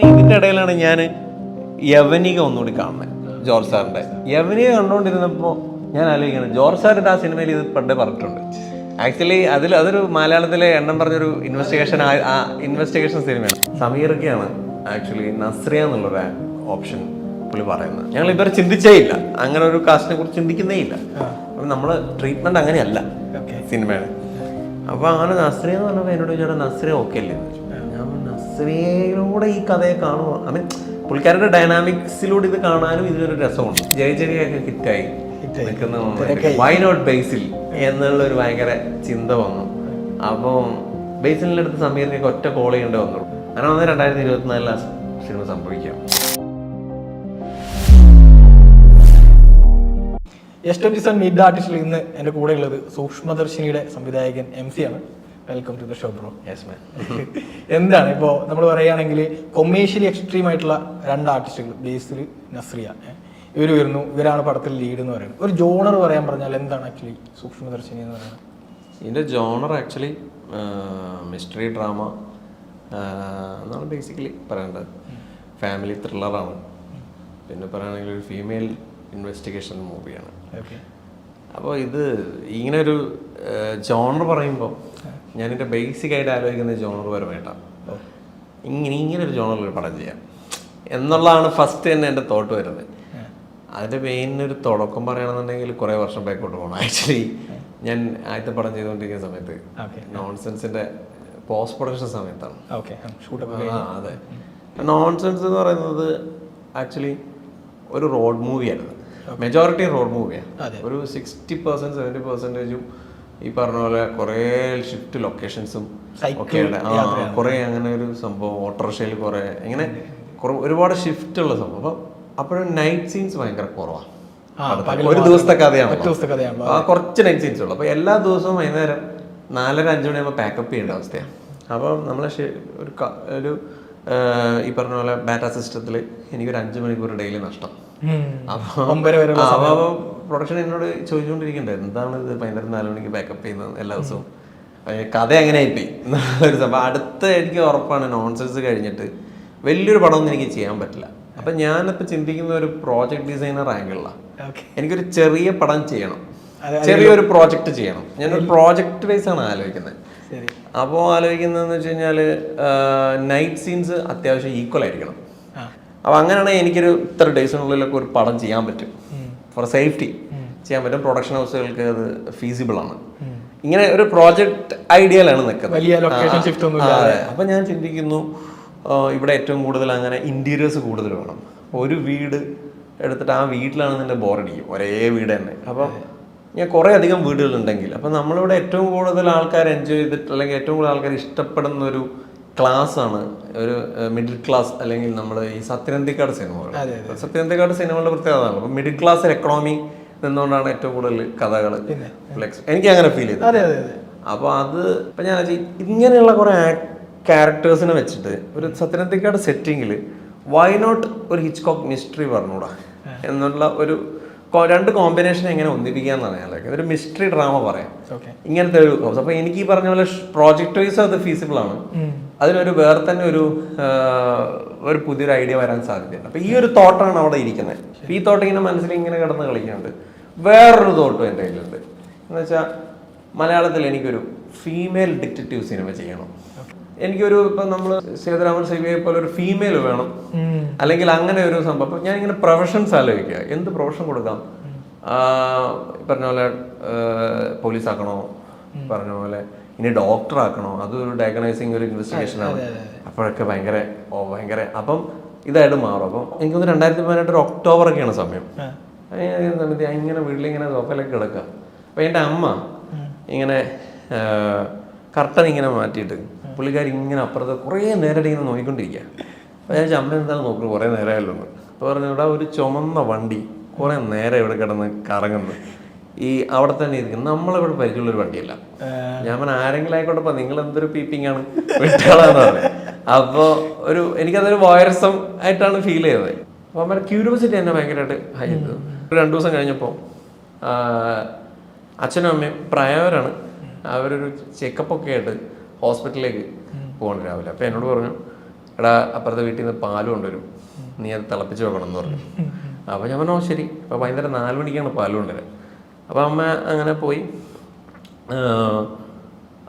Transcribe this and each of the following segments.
ഇതിൻ്റെ ഇടയിലാണ് ഞാൻ യവനിക ഒന്നുകൂടി കാണുന്നത്, ജോർജ് സാറിൻ്റെ. യവനിക കണ്ടുകൊണ്ടിരുന്നപ്പോൾ ഞാൻ ആലോചിക്കണം, ജോർജ് സാറിൻ്റെ ആ സിനിമയിൽ ഇത് പണ്ടേ പറഞ്ഞിട്ടുണ്ട്. ആക്ച്വലി അതൊരു മലയാളത്തിലെ എണ്ണം പറഞ്ഞൊരു ഇൻവെസ്റ്റിഗേഷൻ സിനിമയാണ്. സമീർക്കാണ് ആക്ച്വലി നസ്രിയ എന്നുള്ളൊരു ഓപ്ഷൻ പുള്ളി പറയുന്നത്. ഞങ്ങൾ ഇതുവരെ ചിന്തിച്ചേ ഇല്ല, അങ്ങനെ ഒരു കാസ്റ്റിനെ കുറിച്ച് ചിന്തിക്കുന്നേ ഇല്ല. അപ്പം നമ്മൾ ട്രീറ്റ്മെൻറ്റ് അങ്ങനെയല്ല സിനിമയുടെ. അപ്പോൾ അങ്ങനെ നസ്രിയ എന്ന് പറഞ്ഞപ്പോൾ എന്നോട് ചോദിച്ചാൽ നസ്രിയ ഓക്കെ അല്ലേ? ഞാൻ നസ്രിയയിലൂടെ ഈ കഥയെ കാണുക, ഐ മീൻ പുള്ളിക്കാരുടെ ഡൈനാമിക്സിലൂടെ ഇത് കാണാനും ഇതിനൊരു രസമുണ്ട്. ജയജയൊക്കെ ഹിറ്റായി നിൽക്കുന്ന വൈ നോട്ട് ബേസിൽ എന്നുള്ളൊരു ഭയങ്കര ചിന്ത വന്നു. അപ്പം ബേസിലിൻ്റെ അടുത്ത് സമീറിനൊക്കെ ഒറ്റ കോൾ ചെയ്യേണ്ടി വന്നു. അങ്ങനെ വന്ന് 2024 ആ സിനിമ സംഭവിക്കാം. S27 മീറ്റ് ദ ആർട്ടിസ്റ്റിൽ ഇന്ന് എൻ്റെ കൂടെ ഉള്ളത് സൂക്ഷ്മദർശിനിയുടെ സംവിധായകൻ MC ആണ്. Welcome to the show bro. Yes man. എന്താണ് ഇപ്പോൾ നമ്മൾ പറയുകയാണെങ്കിൽ കൊമേഴ്ഷ്യലി എക്സ്ട്രീം ആയിട്ടുള്ള രണ്ട് ആർട്ടിസ്റ്റുകൾ, ബേസിൽ നസ്രിയ, ഇവർ വരുന്നു, ഇവരാണ് പടത്തിൽ ലീഡ് എന്ന് പറയുന്നത്. ഒരു ജോണർ പറയാൻ പറഞ്ഞാൽ എന്താണ് ആക്ച്വലി സൂക്ഷ്മദർശിനി എന്ന് പറയുന്നത്? ഇതിൻ്റെ ജോണർ ആക്ച്വലി മിസ്റ്ററി ഡ്രാമ എന്നാണ് ബേസിക്കലി പറയേണ്ടത്. ഫാമിലി ത്രില്ലറാണ്. പിന്നെ പറയുകയാണെങ്കിൽ ഒരു ഫീമെയിൽ ഇൻവെസ്റ്റിഗേഷൻ മൂവിയാണ്. അപ്പോൾ ഇത് ഇങ്ങനെ ഒരു ജോണർ പറയുമ്പോൾ ഞാനിൻ്റെ ബേസിക്കായിട്ട് ആലോചിക്കുന്ന ജോണർ പരമായിട്ടാണ്. ഇങ്ങനെ ഒരു ജോണറിൽ ഒരു പടം ചെയ്യാം എന്നുള്ളതാണ് ഫസ്റ്റ് തന്നെ എൻ്റെ തോട്ട് വരുന്നത്. അതിൻ്റെ മെയിനൊരു തുടക്കം പറയുകയാണെന്നുണ്ടെങ്കിൽ കുറേ വർഷം ബാക്കോട്ട് പോകണം. ആക്ച്വലി ഞാൻ ആദ്യത്തെ പടം ചെയ്തുകൊണ്ടിരിക്കുന്ന സമയത്ത് നോൺസെൻസിൻ്റെ പോസ്റ്റ് പ്രൊഡക്ഷൻ സമയത്താണ്. അതെ, നോൺസെൻസ് എന്ന് പറയുന്നത് ആക്ച്വലി ഒരു റോഡ് മൂവിയായിരുന്നു. മെജോറിറ്റി റോഡ് മൂവിയാണ്. ഒരു 60% 70% ഈ പറഞ്ഞ പോലെ കുറേ ഷിഫ്റ്റ് ലൊക്കേഷൻസും ഒക്കെയാണ്. കുറേ അങ്ങനെ ഒരു സംഭവം, ഓട്ടോറിക്ഷയിൽ കുറേ ഇങ്ങനെ ഒരുപാട് ഷിഫ്റ്റ് ഉള്ള സംഭവം. അപ്പം അപ്പോഴും നൈറ്റ് സീൻസ് ഭയങ്കര കുറവാണ്. ഒരു ദിവസത്തെ കഥയാണ്, കുറച്ച് നൈറ്റ് സീൻസ് ഉള്ളു. അപ്പോൾ എല്ലാ ദിവസവും വൈകുന്നേരം 4-5 മണിയാകുമ്പോൾ പാക്കപ്പ് ചെയ്യേണ്ട അവസ്ഥയാണ്. അപ്പം നമ്മളെ ഒരു ഈ പറഞ്ഞ പോലെ ബാറ്റ സിസ്റ്റത്തിൽ എനിക്കൊരു 5 മണിക്കൂർ ഡെയിലി നഷ്ടം. അപ്പോൾ പ്രൊഡക്ഷൻ എന്നോട് ചോദിച്ചുകൊണ്ടിരിക്കണ്ടേ എന്താണ് ഇത് 4 മണിക്ക് ബാക്കപ്പ് ചെയ്യുന്നത് എല്ലാ ദിവസവും, കഥ എങ്ങനെ ആയിപ്പോയി ഒരു സംഭവം. അടുത്ത എനിക്ക് ഉറപ്പാണ് നോൺസെൻസ് കഴിഞ്ഞിട്ട് വലിയൊരു പടമൊന്നും എനിക്ക് ചെയ്യാൻ പറ്റില്ല. അപ്പം ഞാനിപ്പോൾ ചിന്തിക്കുന്ന ഒരു പ്രോജക്ട് ഡിസൈനർ ആംഗിളിലാണ്. എനിക്കൊരു ചെറിയ പടം ചെയ്യണം, ചെറിയൊരു പ്രോജക്റ്റ് ചെയ്യണം. ഞാനൊരു പ്രോജക്റ്റ് വൈസ് ആണ് ആലോചിക്കുന്നത്. അപ്പോൾ ആലോചിക്കുന്നതെന്ന് വെച്ച് കഴിഞ്ഞാൽ നൈറ്റ് സീൻസ് അത്യാവശ്യം ഈക്വൽ ആയിരിക്കണം. അപ്പോൾ അങ്ങനെയാണെങ്കിൽ എനിക്കൊരു ഇത്ര ഡേയ്സിനുള്ളിലൊക്കെ ഒരു പടം ചെയ്യാൻ പറ്റും. ഫോർ സേഫ്റ്റി ചെയ്യാൻ പറ്റും. പ്രൊഡക്ഷൻ ഹൗസുകൾക്ക് അത് ഫീസിബിൾ ആണ്. ഇങ്ങനെ ഒരു പ്രോജക്റ്റ് ഐഡിയയിലാണ് നിൽക്കുന്നത്. അതെ. അപ്പം ഞാൻ ചിന്തിക്കുന്നു ഇവിടെ ഏറ്റവും കൂടുതൽ അങ്ങനെ ഇൻറ്റീരിയേഴ്സ് കൂടുതൽ വേണം. ഒരു വീട് എടുത്തിട്ട് ആ വീട്ടിലാണ് നിന്റെ ബോറടിക്കും, ഒരേ വീട് തന്നെ. അപ്പം ഞാൻ കുറേ അധികം വീടുകളുണ്ടെങ്കിൽ അപ്പം നമ്മളിവിടെ ഏറ്റവും കൂടുതൽ ആൾക്കാർ എൻജോയ് ചെയ്തിട്ട് അല്ലെങ്കിൽ ഏറ്റവും കൂടുതൽ ആൾക്കാർ ഇഷ്ടപ്പെടുന്ന ഒരു ക്ലാസ്സാണ് ഒരു മിഡിൽ ക്ലാസ്, അല്ലെങ്കിൽ നമ്മൾ ഈ സത്യനന്ദിക്കാട് സിനിമകൾ. സത്യനന്ദിക്കാട് സിനിമകളുടെ പ്രത്യേകത അതാണ്. അപ്പം മിഡിൽ ക്ലാസ് എക്കണോമി നിന്നുകൊണ്ടാണ് ഏറ്റവും കൂടുതൽ കഥകൾ എനിക്ക് അങ്ങനെ ഫീൽ ചെയ്തത്. അപ്പോൾ അത് ഇപ്പം ഞാൻ ഇങ്ങനെയുള്ള കുറേ ക്യാരക്ടേഴ്സിനെ വെച്ചിട്ട് ഒരു സത്യനന്ദിക്കാട് സെറ്റിങ്ങിൽ വൈ നോട്ട് ഒരു ഹിച്ച്കോക്ക് മിസ്റ്ററി പറഞ്ഞുകൂടാ എന്നുള്ള ഒരു രണ്ട് കോമ്പിനേഷൻ എങ്ങനെ ഒന്നിപ്പിക്കാന്നാണ് ഞാൻ ഒരു മിസ്റ്ററി ഡ്രാമ പറയാം, ഇങ്ങനത്തെ ഒരു ഹൗസ്. അപ്പോൾ എനിക്ക് ഈ പറഞ്ഞ പോലെ പ്രോജക്റ്റ് വൈസ് അത് ഫീസിബിൾ ആണ്. അതിനൊരു വേറെ തന്നെ ഒരു പുതിയൊരു ഐഡിയ വരാൻ സാധ്യതയുണ്ട്. അപ്പോൾ ഈ ഒരു തോട്ടാണ് അവിടെ ഇരിക്കുന്നത്. ഈ തോട്ട് ഇങ്ങനെ മനസ്സിൽ ഇങ്ങനെ കിടന്ന് കളിക്കുന്നുണ്ട്. വേറൊരു തോട്ടും എൻ്റെ കയ്യിലുണ്ട്. എന്ന് വെച്ചാൽ മലയാളത്തിൽ എനിക്കൊരു ഫീമെയിൽ ഡിറ്റക്റ്റീവ് സിനിമ ചെയ്യണം. എനിക്കൊരു ഇപ്പം നമ്മൾ സേതുരാമൻ സേവിയെ പോലെ ഒരു ഫീമെയിൽ വേണം, അല്ലെങ്കിൽ അങ്ങനെ ഒരു സംഭവം. അപ്പം ഞാൻ ഇങ്ങനെ പ്രൊഫഷൻസ് ആലോചിക്കുക, എന്ത് പ്രൊഫഷൻ കൊടുക്കാം. പറഞ്ഞ പോലെ പോലീസ് ആക്കണോ, പറഞ്ഞ പോലെ ഇനി ഡോക്ടർ ആക്കണോ, അതൊരു ഡയഗ്നൈസിങ് ഒരു ഇൻവെസ്റ്റിഗേഷൻ ആണ്. അപ്പോഴൊക്കെ ഭയങ്കര അപ്പം ഇതായിട്ട് മാറും. അപ്പം എനിക്കൊന്ന് 2018 ഒക്ടോബർ ഒക്കെയാണ് സമയം. സമയത്ത് ഇങ്ങനെ വീട്ടിലിങ്ങനെ സോഫയിലൊക്കെ കിടക്കുക. അപ്പം എൻ്റെ അമ്മ ഇങ്ങനെ കർട്ടൻ ഇങ്ങനെ മാറ്റിയിട്ട് പുള്ളിക്കാരി ഇങ്ങനെ അപ്പുറത്ത് കുറേ നേരം ഇങ്ങനെ നോക്കിക്കൊണ്ടിരിക്കുക. അപ്പോൾ ഞാൻ അമ്മ എന്താണ് നോക്കുന്നത്, കുറേ നേരമല്ലോ എന്ന്. അപ്പോൾ പറഞ്ഞു ഇവിടെ ഒരു ചുമന്ന വണ്ടി കുറേ നേരം ഇവിടെ കിടന്ന് കറങ്ങുന്നു, ഈ അവിടെ തന്നെ ഇരിക്കുന്നു, നമ്മളിവിടെ പരിചയമുള്ളൊരു വണ്ടിയല്ല. ഞാൻ ആരെങ്കിലും ആയിക്കോട്ടെ, അപ്പോൾ നിങ്ങൾ എന്തൊരു പീപ്പിംഗ് ആണ് വിട്ടാളാന്ന് പറഞ്ഞു. അപ്പോൾ എനിക്കതൊരു വൈറസം ആയിട്ടാണ് ഫീൽ ചെയ്തത്. അപ്പോൾ അമ്മയുടെ ക്യൂരിയോസിറ്റി എന്നെ ഭയങ്കരമായിട്ട് ഹൈ ചെയ്തത്. 2 ദിവസം കഴിഞ്ഞപ്പോൾ അച്ഛനും അമ്മയും പ്രായവരാണ്, അവരൊരു ചെക്കപ്പൊക്കെ ആയിട്ട് ഹോസ്പിറ്റലിലേക്ക് പോകണം രാവിലെ. അപ്പോൾ എന്നോട് പറഞ്ഞു എടാ അപ്പുറത്തെ വീട്ടിൽ നിന്ന് പാല് കൊണ്ടുവരും, നീ അത് തിളപ്പിച്ച് വെക്കണം എന്ന് പറഞ്ഞു. അപ്പോൾ ഞാൻ പറഞ്ഞു ശരി. അപ്പോൾ വൈകുന്നേരം 4 മണിക്കാണ് പാല് കൊണ്ടുവരാൻ. അപ്പോൾ അമ്മ അങ്ങനെ പോയി.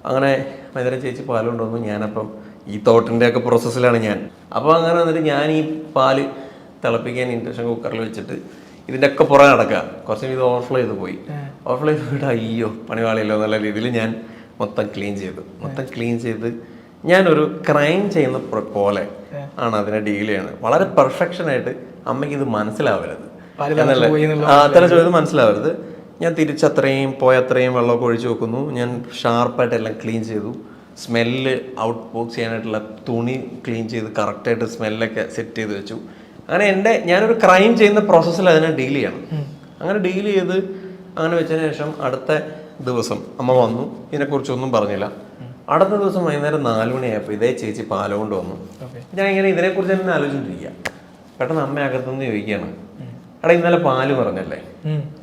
അങ്ങനെ വൈകുന്നേരം ചേച്ചി പാല് കൊണ്ടുവന്നു. ഞാനപ്പം ഈ തോട്ടിൻ്റെയൊക്കെ പ്രോസസ്സിലാണ് ഞാൻ. അപ്പോൾ അങ്ങനെ വന്നിട്ട് ഞാൻ ഈ പാല് തിളപ്പിക്കാൻ ഇൻഡക്ഷൻ കുക്കറിൽ വെച്ചിട്ട് ഇതിൻ്റെ ഒക്കെ പുറകെ നടക്കുക. കുറച്ച് ഇത് ഓവർഫ്ലോ ചെയ്ത് പോയി. ഓവർഫ്ലോ ചെയ്ത് പോയിട്ട് അയ്യോ പണിവാളിയല്ലോ എന്നുള്ള രീതിയിൽ ഞാൻ മൊത്തം ക്ലീൻ ചെയ്ത് ഞാനൊരു ക്രൈം ചെയ്യുന്ന പോലെ ആണ് അതിനെ ഡീൽ ചെയ്യുന്നത്. വളരെ പെർഫെക്ഷനായിട്ട്. അമ്മയ്ക്ക് ഇത് മനസ്സിലാവരുത് അത്ര ചോദ്യം മനസ്സിലാവരുത്. ഞാൻ തിരിച്ചത്രയും പോയത്രയും വെള്ളമൊക്കെ ഒഴിച്ച് വെക്കുന്നു. ഞാൻ ഷാർപ്പായിട്ട് എല്ലാം ക്ലീൻ ചെയ്തു. സ്മെല്ല് ഔട്ട് ബോക്സ് ചെയ്യാനായിട്ടുള്ള തുണി ക്ലീൻ ചെയ്ത് കറക്റ്റായിട്ട് സ്മെല്ലൊക്കെ സെറ്റ് ചെയ്ത് വെച്ചു. അങ്ങനെ ഞാനൊരു ക്രൈം ചെയ്യുന്ന പ്രോസസ്സിൽ അതിനെ ഡീൽ ചെയ്യണം. അങ്ങനെ ഡീൽ ചെയ്ത് അങ്ങനെ വെച്ചതിന് ശേഷം അടുത്ത ദിവസം അമ്മ വന്നു. ഇതിനെക്കുറിച്ചൊന്നും പറഞ്ഞില്ല. അടുത്ത ദിവസം വൈകുന്നേരം 4 മണിയായപ്പോൾ ഇതേ ചേച്ചി പാല് കൊണ്ട് വന്നു. ഞാൻ ഇങ്ങനെ ഇതിനെക്കുറിച്ച് തന്നെ ആലോചിച്ചിട്ടിരിക്കുക. പെട്ടെന്ന് അമ്മ അകത്തുനിന്ന് ചോദിക്കുകയാണ്, എടാ ഇന്നലെ പാല് പറഞ്ഞല്ലേ?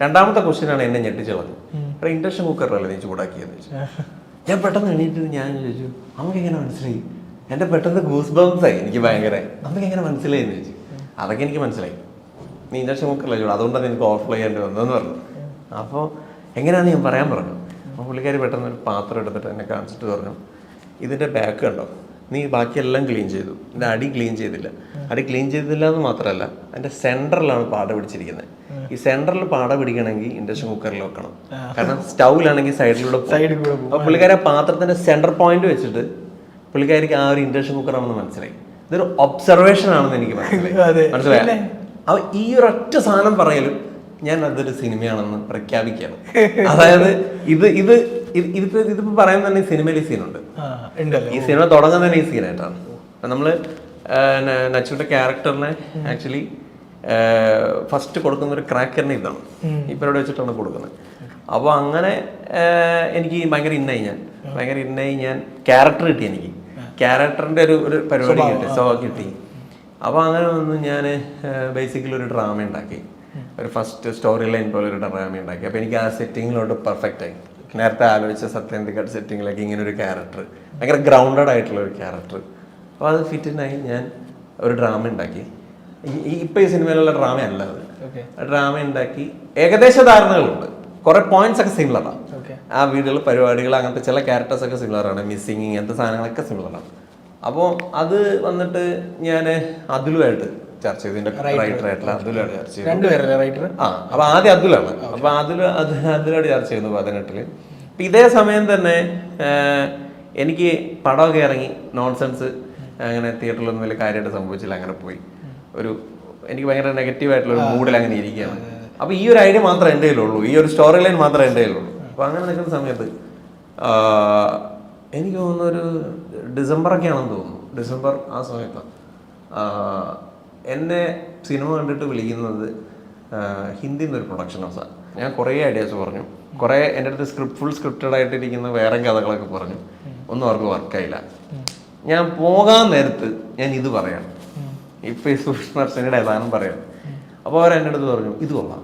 രണ്ടാമത്തെ ക്വസ്റ്റ്യനാണ് എന്നെ ഞെട്ടിച്ചളഞ്ഞു. എടാ ഇൻഡക്ഷൻ കുക്കറിലല്ലേ നീ ചൂടാക്കിയെന്ന് ചോദിച്ചു. ഞാൻ പെട്ടെന്ന് എണീറ്റ് ഞാൻ ചോദിച്ചു അമ്മക്ക് എങ്ങനെ മനസ്സിലായി? എൻ്റെ പെട്ടെന്ന് ഗൂസ് ബംസായി എനിക്ക് ഭയങ്കര. അമ്മക്ക് എങ്ങനെ മനസ്സിലായി എന്ന് ചോദിച്ചു. അതൊക്കെ എനിക്ക് മനസ്സിലായി, നീ ഇൻഡക്ഷൻ കുക്കറിലെ ചൂട്, അതുകൊണ്ടാണ് എനിക്ക് ഓവർഫ്ലോ ചെയ്യേണ്ടി വന്നതെന്ന് പറഞ്ഞു. അപ്പോൾ എങ്ങനെയാണെന്ന് ഞാൻ പറയാൻ പറഞ്ഞു. അപ്പോൾ പുള്ളിക്കാരി പെട്ടെന്ന് ഒരു പാത്രം എടുത്തിട്ട് എന്നെ കാണിച്ചിട്ട് പറഞ്ഞു, ഇതിൻ്റെ ബാക്ക് കണ്ടോ, നീ ബാക്കിയെല്ലാം ക്ലീൻ ചെയ്തു, ഇതിൻ്റെ അടി ക്ലീൻ ചെയ്തില്ല. അടി ക്ലീൻ ചെയ്തില്ല എന്ന് മാത്രമല്ല, അതിൻ്റെ സെൻറ്ററിലാണ് പാട പിടിച്ചിരിക്കുന്നത്. ഈ സെൻറ്ററിൽ പാട പിടിക്കണമെങ്കിൽ ഇൻഡക്ഷൻ കുക്കറിൽ വെക്കണം. കാരണം സ്റ്റൗവിലാണെങ്കിൽ സൈഡിലൂടെ. അപ്പോൾ പുള്ളിക്കാരി ആ പാത്രത്തിൻ്റെ സെൻറ്റർ പോയിന്റ് വെച്ചിട്ട് പുള്ളിക്കാരിക്ക് ആ ഒരു ഇൻഡക്ഷൻ കുക്കറാണെന്ന് മനസ്സിലായി. ഇതൊരു ഒബ്സർവേഷൻ ആണെന്ന് എനിക്ക് മനസ്സിലായി. അപ്പോൾ ഈ ഒരു ഒറ്റ സാധനം പറയലും ഞാൻ അതൊരു സിനിമയാണെന്ന് പ്രഖ്യാപിക്കുകയാണ്. അതായത് ഇതിപ്പോ പറയാൻ തന്നെ സിനിമയിൽ ഈ സീനുണ്ട്. ഈ സിനിമ തുടങ്ങുന്ന തന്നെ ഈ സീനായിട്ടാണ്. നമ്മള് നച്ചുവിന്റെ ക്യാരക്ടറിനെ ആക്ച്വലി ഫസ്റ്റ് കൊടുക്കുന്ന ഒരു ക്രാക്കറിനെ ഇതാണ്, ഈ പരിപാടി വെച്ചിട്ടാണ് കൊടുക്കുന്നത്. അപ്പോൾ അങ്ങനെ എനിക്ക് ഭയങ്കര ഇന്നായി ഞാൻ ക്യാരക്ടർ കിട്ടി. എനിക്ക് ക്യാരക്ടറിന്റെ ഒരു പരിപാടി കിട്ടി. അപ്പോൾ അങ്ങനെ വന്ന് ഞാൻ ബേസിക്കലി ഒരു ഡ്രാമ ഉണ്ടാക്കി. ഒരു ഫസ്റ്റ് സ്റ്റോറി ലൈൻ പോലെ ഒരു ഡ്രാമ ഉണ്ടാക്കി. അപ്പോൾ എനിക്ക് ആ സെറ്റിങ്ങിലോട്ട് പെർഫെക്റ്റ് ആയി. നേരത്തെ ആലോചിച്ച സത്യന്തികട്ട് സെറ്റിങ്ങിലേക്ക് ഇങ്ങനെ ഒരു ക്യാരക്ടർ, ഭയങ്കര ഗ്രൗണ്ടഡ് ആയിട്ടുള്ള ഒരു ക്യാരക്ടർ. അപ്പോൾ അത് ഫിറ്റിനായി ഞാൻ ഒരു ഡ്രാമ ഉണ്ടാക്കി. ഇപ്പം ഈ സിനിമയിലുള്ള ഡ്രാമ അല്ല അത്. ഡ്രാമ ഉണ്ടാക്കി ഏകദേശ ധാരണകളുണ്ട്. കുറെ പോയിന്റ്സ് ഒക്കെ സിമിലറാണ്. ആ വീടുകൾ, പരിപാടികൾ, അങ്ങനത്തെ ചില ക്യാരക്ടേഴ്സ് ഒക്കെ സിമിലറാണ്. മിസ്സിങ്, ഇങ്ങനത്തെ സാധനങ്ങളൊക്കെ സിമിലറാണ്. അപ്പോൾ അത് വന്നിട്ട് ഞാൻ അതിലുമായിട്ട് ചർച്ച ചെയ്തു. ഇതിന്റെ റൈറ്റർ ആയിട്ടുള്ള അതുലായിട്ട് ചർച്ച ചെയ്തു. അപ്പൊ ആദ്യം അതുലാണ്. അപ്പൊ അതിലായിട്ട് ചർച്ച ചെയ്യുന്നു 18-ല്. അപ്പൊ ഇതേ സമയം തന്നെ എനിക്ക് പടമൊക്കെ ഇറങ്ങി. നോൺസെൻസ് അങ്ങനെ തിയേറ്ററിലൊന്നും വലിയ കാര്യമായിട്ട് സംഭവിച്ചില്ല. അങ്ങനെ പോയി എനിക്ക് ഭയങ്കര നെഗറ്റീവായിട്ടുള്ള ഒരു മൂഡിൽ അങ്ങനെ ഇരിക്കുകയാണ്. അപ്പൊ ഈ ഒരു ഐഡിയ മാത്രമേ എൻ്റെ കയ്യിലുള്ളൂ, ഈ ഒരു സ്റ്റോറി ലൈൻ മാത്രമേ എൻ്റെ കയ്യിലുള്ളൂ. അപ്പൊ അങ്ങനെ നിൽക്കുന്ന സമയത്ത് എനിക്ക് തോന്നുന്നു ഒരു ഡിസംബറൊക്കെ ആണെന്ന് തോന്നുന്നു. ഡിസംബർ ആ സമയത്താണ് എന്നെ സിനിമ കണ്ടിട്ട് വിളിക്കുന്നത് ഹിന്ദിയിൽ നിന്നൊരു പ്രൊഡക്ഷൻ ഹൗസാണ്. ഞാൻ കുറേ ഐഡിയാസ് പറഞ്ഞു. കുറേ എൻ്റെ അടുത്ത് ഫുൾ സ്ക്രിപ്റ്റഡ് ആയിട്ടിരിക്കുന്ന വേറെ കഥകളൊക്കെ പറഞ്ഞു. ഒന്നും അവർക്ക് വർക്കായില്ല. ഞാൻ പോകാൻ നേരത്ത് ഞാൻ ഇത് പറയാം, ഇപ്പം ഈ സൂക്ഷ്മദർശിനിയുടെ ഏതാനും പറയാം. അപ്പോൾ അവർ എൻ്റെ അടുത്ത് പറഞ്ഞു, ഇത് കൊള്ളാം,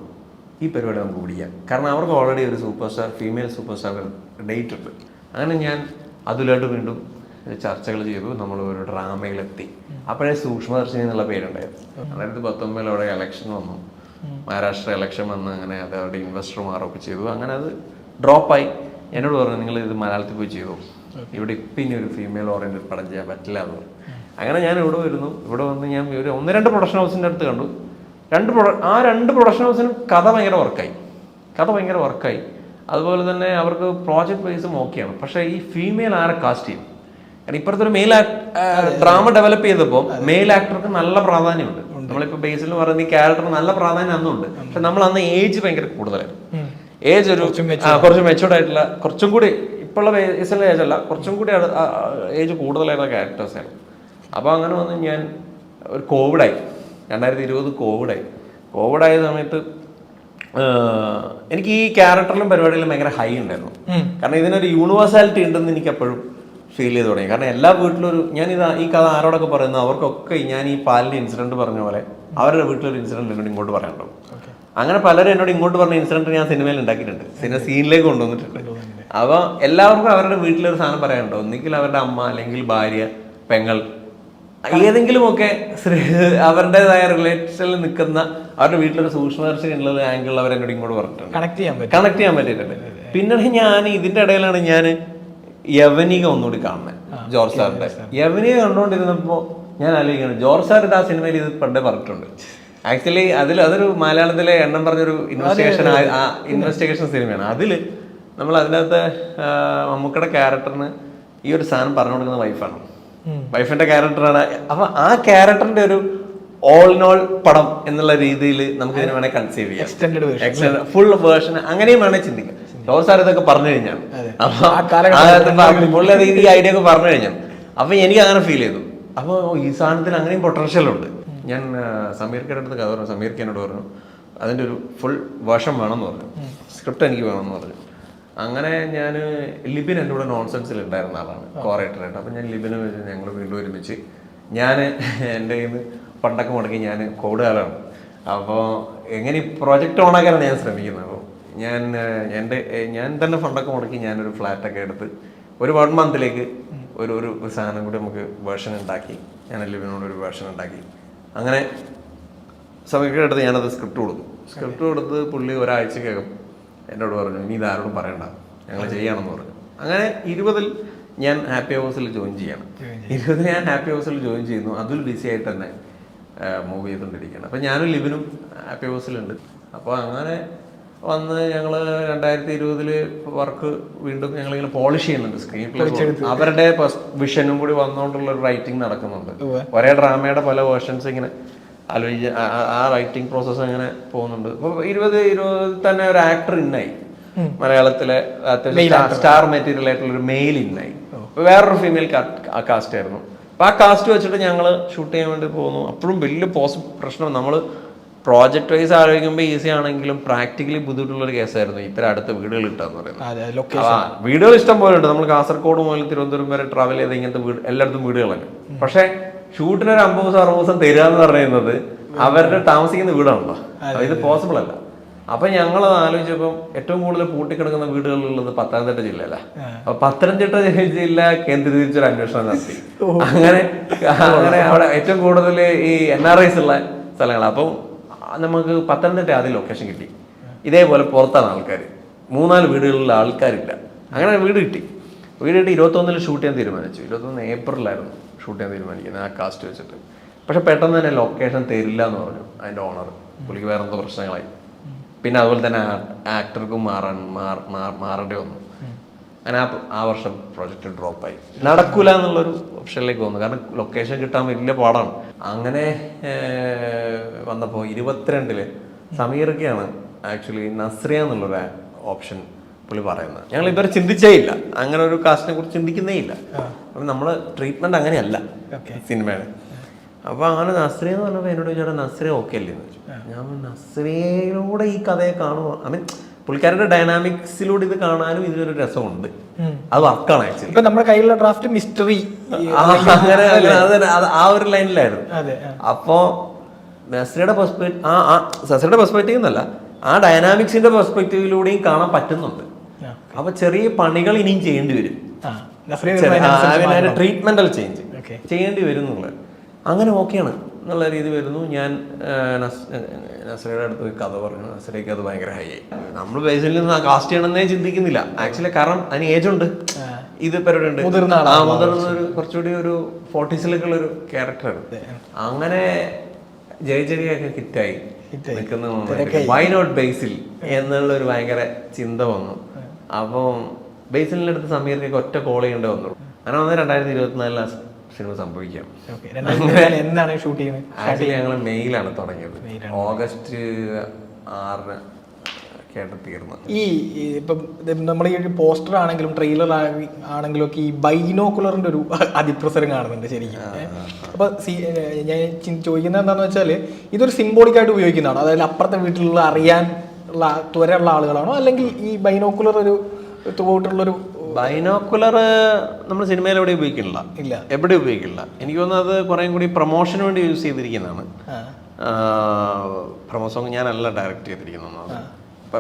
ഈ പരിപാടി നമുക്ക് പിടിക്കാം. കാരണം അവർക്ക് ഓൾറെഡി ഒരു ഫീമെയിൽ സൂപ്പർ സ്റ്റാർ ഡേറ്റ് ഉണ്ട്. അങ്ങനെ ഞാൻ അതിലോട്ട് വീണ്ടും ചർച്ചകൾ ചെയ്തു. നമ്മൾ ഒരു ഡ്രാമയിലെത്തി. അപ്പോഴേ സൂക്ഷ്മദർശിനി എന്നുള്ള പേരുണ്ടായിരുന്നു. 2019 അവിടെ ഇലക്ഷൻ വന്നു, മഹാരാഷ്ട്ര ഇലക്ഷൻ വന്ന്. അങ്ങനെ അത് അവിടെ ഇൻവെസ്റ്റർമാരൊക്കെ ചെയ്തു. അങ്ങനെ അത് ഡ്രോപ്പായി. എന്നോട് പറഞ്ഞു, നിങ്ങൾ ഇത് മലയാളത്തിൽ പോയി ചെയ്തു, ഇവിടെ ഇപ്പം ഇനി ഒരു ഫീമെയിൽ ഓറിയൻറ്റഡ് പടം ചെയ്യാൻ പറ്റില്ല എന്ന് പറഞ്ഞു. അങ്ങനെ ഞാൻ ഇവിടെ വരുന്നു. ഇവിടെ വന്ന് ഞാൻ ഒരു 1-2 പ്രൊഡക്ഷൻ ഹൗസിൻ്റെ അടുത്ത് കണ്ടു. 2 പ്രൊഡക്ഷൻ ഹൗസിനും കഥ ഭയങ്കര വർക്കായി. അതുപോലെ തന്നെ അവർക്ക് പ്രോജക്റ്റ് വൈസും ഓക്കെയാണ്. പക്ഷേ ഈ ഫീമെയിൽ ആരെ കാസ്റ്റ് ചെയ്യും? കാരണം ഇപ്പുറത്തെ ഒരു മെയിൽ ഡ്രാമ ഡെവലപ്പ് ചെയ്തപ്പോൾ മെയിൽ ആക്ടർക്ക് നല്ല പ്രാധാന്യമുണ്ട്. നമ്മളിപ്പോൾ ബേസിൽ പറയുന്ന ഈ ക്യാരക്ടർ നല്ല പ്രാധാന്യം അന്നുണ്ട്. പക്ഷെ നമ്മൾ അന്ന് ഏജ് ഭയങ്കര കൂടുതലായിരുന്നു. ഏജ് കുറച്ച് മെച്ചൂർഡ് ആയിട്ടുള്ള, കുറച്ചും കൂടി ഇപ്പോഴുള്ള ബേസിലെ ഏജ് അല്ല, കുറച്ചും കൂടി ഏജ് കൂടുതലായിട്ടുള്ള ക്യാരക്ടേഴ്സായിരുന്നു. അപ്പോൾ അങ്ങനെ വന്ന് ഞാൻ ഒരു കോവിഡായി. 2020 കോവിഡായ സമയത്ത് എനിക്ക് ഈ ക്യാരക്ടറിലും പരിപാടിയിലും ഭയങ്കര ഹൈ ഉണ്ടായിരുന്നു. കാരണം ഇതിനൊരു യൂണിവേഴ്സാലിറ്റി ഉണ്ടെന്ന് എനിക്ക് എപ്പോഴും ഫീൽ ചെയ്ത് തുടങ്ങി. കാരണം എല്ലാ വീട്ടിലൊരു ഈ കഥ ആരോടൊക്കെ പറയുന്നു അവർക്കൊക്കെ ഞാൻ ഈ പാലിൻ്റെ ഇൻസിഡന്റ് പറഞ്ഞ പോലെ അവരുടെ വീട്ടിലൊരു ഇൻസിഡന്റ് എന്നോട് ഇങ്ങോട്ട് പറയാനുണ്ടാവും. അങ്ങനെ പലരും എന്നോട് ഇങ്ങോട്ട് പറഞ്ഞ ഇൻസിഡന്റ് ഞാൻ സിനിമയിൽ ഉണ്ടാക്കിയിട്ടുണ്ട്, സീനിലേക്ക് കൊണ്ടുവന്നിട്ടുണ്ട്. അപ്പോൾ എല്ലാവർക്കും അവരുടെ വീട്ടിലൊരു സാധനം പറയാനുണ്ടോ, ഒന്നുകിൽ അവരുടെ അമ്മ, അല്ലെങ്കിൽ ഭാര്യ, പെങ്ങൾ, ഏതെങ്കിലുമൊക്കെ അവരുടേതായ റിലേഷനിൽ നിൽക്കുന്ന അവരുടെ വീട്ടിലൊരു സൂക്ഷ്മദർശിനിയുള്ള ആംഗിൾ അവരെന്നോട് ഇങ്ങോട്ട് പറഞ്ഞിട്ടുണ്ട്, കണക്ട് ചെയ്യാൻ പറ്റിയിട്ടുണ്ട്. പിന്നീട് ഞാൻ ഇതിന്റെ ഇടയിലാണ് ഞാൻ യവനിക ഒന്നുകൂടി കാണുന്നത്, ജോർജ് സാറിന്റെ യവനിക കണ്ടുകൊണ്ടിരുന്നപ്പോ ഞാൻ ആലോചിക്കണം, ജോർജ് സാർ ഇത് ആ സിനിമയിൽ ഇത് പണ്ടേ പറഞ്ഞിട്ടുണ്ട്. ആക്ച്വലി അതൊരു മലയാളത്തിലെ എണ്ണം പറഞ്ഞൊരു ഇൻവെസ്റ്റിഗേഷൻ സിനിമയാണ്. നമ്മൾ അതിനകത്ത് മമ്മൂക്കയുടെ ക്യാരക്ടറിന് ഈ ഒരു സാധനം പറഞ്ഞു കൊടുക്കുന്ന വൈഫാണ്, വൈഫിന്റെ ക്യാരക്ടറാണ്. അപ്പൊ ആ ക്യാരക്ടറിന്റെ ഒരു ഓൾ ഇൻ ഓൾ പടം എന്നുള്ള രീതിയിൽ നമുക്ക് ഇതിനെ വേണേൽ കൺസീവ് ചെയ്യാം, ഫുൾ വേർഷൻ അങ്ങനെയും വേണേൽ ചിന്തിക്കാം. ജോർജ് സാർ ഇതൊക്കെ പറഞ്ഞു കഴിഞ്ഞാണ്, പുള്ളി ഈ ഐഡിയ ഒക്കെ പറഞ്ഞു കഴിഞ്ഞാൽ അപ്പൊ എനിക്ക് അങ്ങനെ ഫീൽ ചെയ്തു. അപ്പൊ ഈ സാധനത്തിന് അങ്ങനെയും പൊട്ടൻഷ്യൽ ഉണ്ട്. ഞാൻ സമീർക്കയുടെ അടുത്ത് കഥ പറഞ്ഞു, സമീർക്ക് എന്നോട് പറഞ്ഞു അതിന്റെ ഒരു ഫുൾ വേർഷൻ വേണമെന്ന് പറഞ്ഞു, സ്ക്രിപ്റ്റ് എനിക്ക് വേണമെന്ന് പറഞ്ഞു. അങ്ങനെ ഞാൻ ലിബിൻ എൻ്റെ കൂടെ നോൺസെൻസിൽ ഉണ്ടായിരുന്ന ആളാണ്, കോറേറ്ററായിട്ട്. അപ്പം ഞാൻ ലിബിനെ വെച്ച് ഞങ്ങൾ വീണ്ടും ഒരുമിച്ച് ഞാൻ എൻ്റെ കയ്യിൽ നിന്ന് ഫണ്ടൊക്കെ മുടക്കി ഞാൻ കോഡ് കാലമാണ്. അപ്പോൾ എങ്ങനെ ഈ പ്രോജക്റ്റ് ഓണാക്കാനാണ് ഞാൻ ശ്രമിക്കുന്നത്. അപ്പോൾ ഞാൻ തന്നെ ഫണ്ടൊക്കെ മുടക്കി ഞാനൊരു ഫ്ലാറ്റൊക്കെ എടുത്ത് ഒരു 1 മന്തിലേക്ക് ഒരു സാധനം കൂടി നമുക്ക് വേർഷൻ ഉണ്ടാക്കി, ഞാൻ ലിബിനോട് ഒരു വേർഷൻ ഉണ്ടാക്കി. അങ്ങനെ സമയത്ത് അടുത്ത് ഞാനത് സ്ക്രിപ്റ്റ് കൊടുത്ത് പുള്ളി ഒരാഴ്ചക്കകം എന്നോട് പറഞ്ഞു ഇനി ഇതാരോടും പറയണ്ട, ഞങ്ങൾ ചെയ്യണമെന്ന് പറഞ്ഞു. അങ്ങനെ 20 ഞാൻ ഹാപ്പി ഹൗസിൽ ജോയിൻ ചെയ്യണം. 20 ഞാൻ ഹാപ്പി ഹൗസിൽ ജോയിൻ ചെയ്യുന്നു. അതിൽ ബിസി ആയിട്ട് തന്നെ മൂവ് ചെയ്തുകൊണ്ടിരിക്കുകയാണ്. അപ്പം ഞാനും ലിബിനും ഹാപ്പി ഹൗസിലുണ്ട്. അപ്പോൾ അങ്ങനെ വന്ന് ഞങ്ങൾ 2020 വർക്ക് വീണ്ടും ഞങ്ങളിങ്ങനെ പോളിഷ് ചെയ്യുന്നുണ്ട്. സ്ക്രീൻ പ്ലേ അവരുടെ വിഷനും കൂടി വന്നുകൊണ്ടുള്ള ഒരു റൈറ്റിംഗ് നടക്കുന്നുണ്ട്. ഒരേ ഡ്രാമയുടെ പല വേർഷൻസ് ഇങ്ങനെ ആലോചിച്ച് ആ റൈറ്റിംഗ് പ്രോസസ്സ് അങ്ങനെ പോകുന്നുണ്ട്. അപ്പോൾ 2020 തന്നെ ഒരു ആക്ടർ ഇന്നായി, മലയാളത്തിലെ അത്യാവശ്യം സ്റ്റാർ മെറ്റീരിയൽ ആയിട്ടുള്ള ഒരു മെയിൽ ഇന്നായി. വേറൊരു ഫീമെയിൽ കാസ്റ്റ് ആയിരുന്നു. അപ്പൊ ആ കാസ്റ്റ് വെച്ചിട്ട് ഞങ്ങൾ ഷൂട്ട് ചെയ്യാൻ വേണ്ടി പോകുന്നു. അപ്പോഴും വലിയ പ്രശ്നം, നമ്മൾ പ്രോജക്ട് വൈസ് ആലോചിക്കുമ്പോൾ ഈസി ആണെങ്കിലും പ്രാക്ടിക്കലി ബുദ്ധിമുട്ടുള്ള ഒരു കേസായിരുന്നു ഇത്ര അടുത്ത വീടുകൾ കിട്ടാന്ന് പറയുന്നത്. വീടുകൾ ഇഷ്ടം പോലെ ഉണ്ട്. നമ്മൾ കാസർഗോഡ് മുതൽ തിരുവനന്തപുരം വരെ ട്രാവൽ ചെയ്ത് ഇങ്ങനത്തെ എല്ലായിടത്തും വീടുകളാണ്. പക്ഷെ ഷൂട്ടിന് ഒരു 50-60 തരിക എന്ന് പറയുന്നത് അവരുടെ താമസിക്കുന്ന വീടാണല്ലോ, ഇത് പോസിബിൾ അല്ല. അപ്പൊ ഞങ്ങൾ ആലോചിച്ചപ്പം ഏറ്റവും കൂടുതൽ പൂട്ടിക്കിടക്കുന്ന വീടുകളുള്ളത് പത്തനംതിട്ട ജില്ലയല്ല. അപ്പൊ പത്തനംതിട്ട ജില്ല കേന്ദ്രീകരിച്ചൊരു അന്വേഷണം നടത്തി. അങ്ങനെ അവിടെ ഏറ്റവും കൂടുതൽ ഈ NRIs ഉള്ള സ്ഥലങ്ങൾ. അപ്പം നമുക്ക് പത്തനംതിട്ട ആദ്യം ലൊക്കേഷൻ കിട്ടി. ഇതേപോലെ പുറത്താണ് ആൾക്കാർ, 3-4 വീടുകളിലുള്ള ആൾക്കാരില്ല. അങ്ങനെ വീട് കിട്ടി. 21 ഷൂട്ട് ചെയ്യാൻ തീരുമാനിച്ചു. 21 ഏപ്രിലായിരുന്നു ഷൂട്ട് ചെയ്യാൻ തീരുമാനിക്കുന്നത് ആ കാസ്റ്റ് വെച്ചിട്ട്. പക്ഷെ പെട്ടെന്ന് തന്നെ ലൊക്കേഷൻ തരില്ല എന്ന് പറഞ്ഞു അതിൻ്റെ ഓണർ. പുള്ളിക്ക് വേറെ എന്തോ പ്രശ്നങ്ങളായി. പിന്നെ അതുപോലെ തന്നെ ആക്ടർക്കും മാറേണ്ടി വന്നു. അങ്ങനെ ആ വർഷം പ്രോജക്റ്റ് ഡ്രോപ്പായി. നടക്കൂല എന്നുള്ളൊരു ഓപ്ഷനിലേക്ക് വന്നു. കാരണം ലൊക്കേഷൻ കിട്ടാൻ വലിയ പാടാണ്. അങ്ങനെ വന്നപ്പോൾ 22 സമീർക്കാണ് ആക്ച്വലി നസ്രിയ എന്നുള്ളൊരു ഓപ്ഷൻ പുള്ളി പറയുന്നത്. ഞങ്ങൾ ഇതുവരെ ചിന്തിച്ചേ ഇല്ല, അങ്ങനെ ഒരു കാസ്റ്റിനെ കുറിച്ച് ചിന്തിക്കുന്നേ ഇല്ല. അപ്പം നമ്മള് ട്രീറ്റ്മെന്റ് അങ്ങനെയല്ല സിനിമയുടെ. അപ്പൊ അങ്ങനെ നസ്രിയ എന്ന് പറഞ്ഞപ്പോൾ എന്നോട് ചോദിച്ചാൽ നസ്രിയ ഓക്കെ അല്ലേ എന്ന് ചോദിച്ചു. ഞാൻ നസ്രിയയിലൂടെ ഈ കഥയെ കാണുക, ഐ മീൻ പുള്ളിക്കാരുടെ ഡൈനാമിക്സിലൂടെ ഇത് കാണാനും ഇതിനൊരു രസമുണ്ട്. അത് വർക്കാണ് ആക്ച്വലി. ഇപ്പൊ നമ്മുടെ കയ്യിലുള്ള ഡ്രാഫ്റ്റ് മിസ്റ്ററി അങ്ങനെ ആ ഒരു ലൈനിലായിരുന്നു. അപ്പോ നസ്രിയുടെ പെർസ്പെക്റ്റീവ് എന്നല്ല, ആ ഡൈനാമിക്സിന്റെ പെർസ്പെക്റ്റീവിലൂടെയും കാണാൻ പറ്റുന്നുണ്ട്. അപ്പൊ ചെറിയ പണികൾ ഇനിയും ചെയ്യേണ്ടി വരും, ട്രീറ്റ്മെന്റൽ ചേഞ്ച് ചെയ്യേണ്ടി വരും എന്നുള്ളത്. അങ്ങനെ ഓക്കെയാണ് എന്നുള്ള രീതി വരുന്നു. ഞാൻ നസ്രിയുടെ അടുത്ത് പോയി കഥ പറഞ്ഞു. നസ്രിയക്ക് അത് ഭയങ്കര ഹൈ ആയി. നമ്മൾ ബേസിൽ നിന്ന് കാസ്റ്റ് ചെയ്യണമെന്നേ ചിന്തിക്കുന്നില്ല ആക്ച്വലി. കാരണം അതിന് ഏജ് ഉണ്ട്, ഇത് പരിപാടി ഉണ്ട്, മുതിർന്ന ഒരു കുറച്ചുകൂടി ഒരു 40s ഒരു ക്യാരക്ടറാണ്. അങ്ങനെ ജയജരിയൊക്കെ ഹിറ്റായി നിൽക്കുന്ന വൈ നോട്ട് ബേസിൽ എന്നുള്ള ഒരു ഭയങ്കര ചിന്ത വന്നു. അപ്പം ബേസിലിന്റെ അടുത്ത് സമീറിലേക്ക് ഒറ്റ കോൾ ചെയ്യേണ്ടി വന്നു. അങ്ങനെ വന്ന് 2024 സിനിമ സംഭവിക്കാം. എന്താണ് ഷൂട്ട് ചെയ്യുന്നത്? ആക്ച്വലി ഞങ്ങൾ മെയിലാണ് തുടങ്ങിയത്. ഓഗസ്റ്റ് 6 കേട്ട് തീർന്നു. ഈ ഇപ്പം നമ്മൾ ഈ ഒരു പോസ്റ്റർ ആണെങ്കിലും ട്രെയിലർ ആണെങ്കിലും ഒക്കെ ഈ ബൈനോക്കുലറിന്റെ ഒരു അതിപ്രസരം കാണുന്നുണ്ട് ശരിക്കും. അപ്പൊ ഞാൻ ചോദിക്കുന്നത് എന്താണെന്ന് വെച്ചാൽ ഇതൊരു സിംബോളിക് ആയിട്ട് ഉപയോഗിക്കുന്നതാണോ? അതായത് അപ്പുറത്തെ വീട്ടിലുള്ള അറിയാൻ ഉള്ള ത്വരയുള്ള ആളുകളാണോ, അല്ലെങ്കിൽ ഈ ബൈനോക്കുലർ ഒരു ത്രൂഔട്ടുള്ളൊരു ബൈനോക്കുലർ നമ്മൾ സിനിമയിൽ എവിടെ ഉപയോഗിക്കില്ല, എവിടെ ഉപയോഗിക്കില്ല. എനിക്ക് തോന്നുന്നത് അത് കുറേ കൂടി പ്രൊമോഷന് വേണ്ടി യൂസ് ചെയ്തിരിക്കുന്നതാണ്. പ്രൊമോ സോങ് ഞാനല്ല ഡയറക്റ്റ് ചെയ്തിരിക്കുന്നത്.